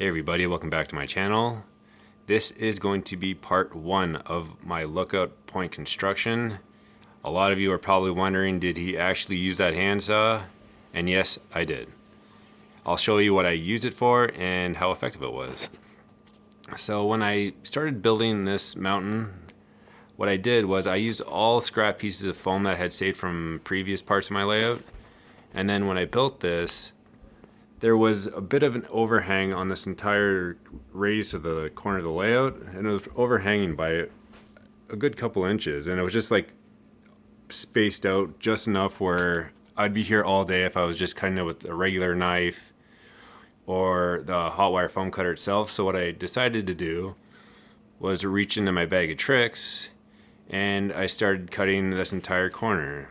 Hey everybody, welcome back to my channel. This is going to be part one of my lookout point construction. A lot of you are probably wondering, did he actually use that handsaw? And yes, I did. I'll show you what I used it for and how effective it was. So when I started building this mountain, what I did was I used all scrap pieces of foam that I had saved from previous parts of my layout. And then when I built this, there was a bit of an overhang on this entire radius of the corner of the layout, and it was overhanging by a good couple inches, and it was just like spaced out just enough where I'd be here all day if I was just cutting it with a regular knife or the hot wire foam cutter itself. So what I decided to do was reach into my bag of tricks and I started cutting this entire corner.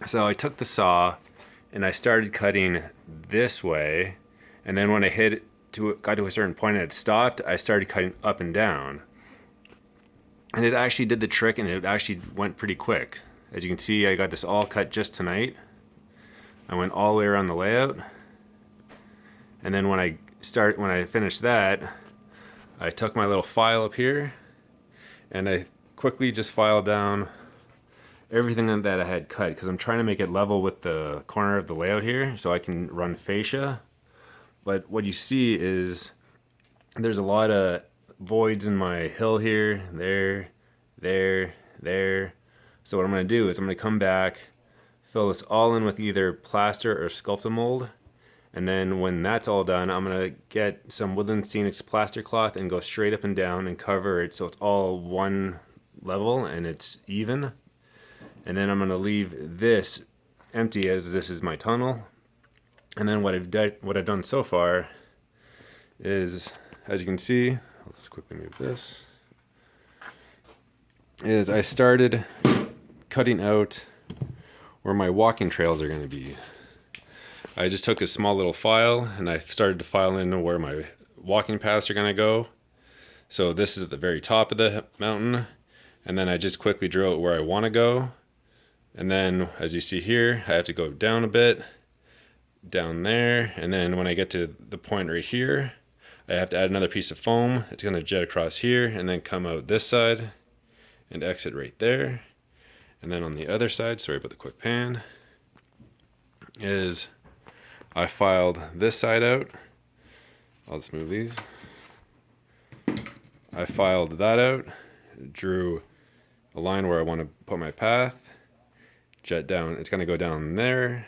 So I took the saw and I started cutting this way, and then when I got to a certain point and it stopped, I started cutting up and down. And it actually did the trick, and it actually went pretty quick. As you can see, I got this all cut just tonight. I went all the way around the layout. And then when I finished that, I took my little file up here and I quickly just filed down everything that I had cut, because I'm trying to make it level with the corner of the layout here so I can run fascia. But what you see is there's a lot of voids in my hill here, there. So what I'm going to do is I'm going to come back, fill this all in with either plaster or sculpting mold, and then when that's all done, I'm going to get some Woodland Scenics plaster cloth and go straight up and down and cover it so it's all one level and it's even. And then I'm going to leave this empty, as this is my tunnel. And then what I've done so far is, as you can see, let's quickly move this, is I started cutting out where my walking trails are going to be. I just took a small little file and I started to file in where my walking paths are going to go. So this is at the very top of the mountain, and then I just quickly drew out where I want to go. And then, as you see here, I have to go down a bit, down there, and then when I get to the point right here, I have to add another piece of foam. It's going to jet across here and then come out this side and exit right there. And then on the other side, sorry about the quick pan, is I filed this side out. I'll just move these. I filed that out, drew a line where I want to put my path. Jet down, it's going to go down there.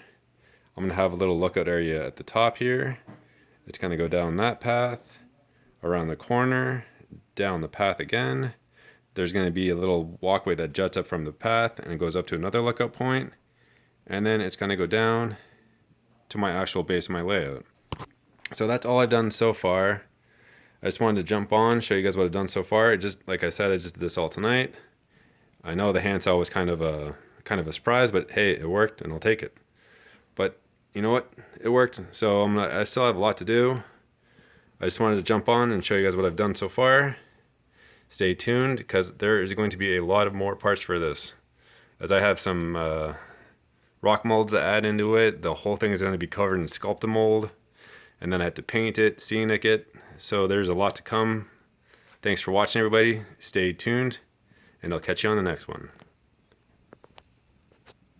I'm going to have a little lookout area at the top here. It's going to go down that path, around the corner, down the path again. There's going to be a little walkway that juts up from the path and it goes up to another lookout point. And then it's going to go down to my actual base of my layout. So that's all I've done so far. I just wanted to jump on, show you guys what I've done so far. Like I said, I just did this all tonight. I know the handsaw was kind of a surprise, but hey, it worked and I'll take it. But you know what? It worked. So I still have a lot to do. I just wanted to jump on and show you guys what I've done so far. Stay tuned, because there is going to be a lot of more parts for this. As I have some rock molds to add into it. The whole thing is going to be covered in sculpting mold. And then I have to paint it, scenic it. So there's a lot to come. Thanks for watching, everybody. Stay tuned, and I'll catch you on the next one.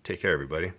Take care, everybody.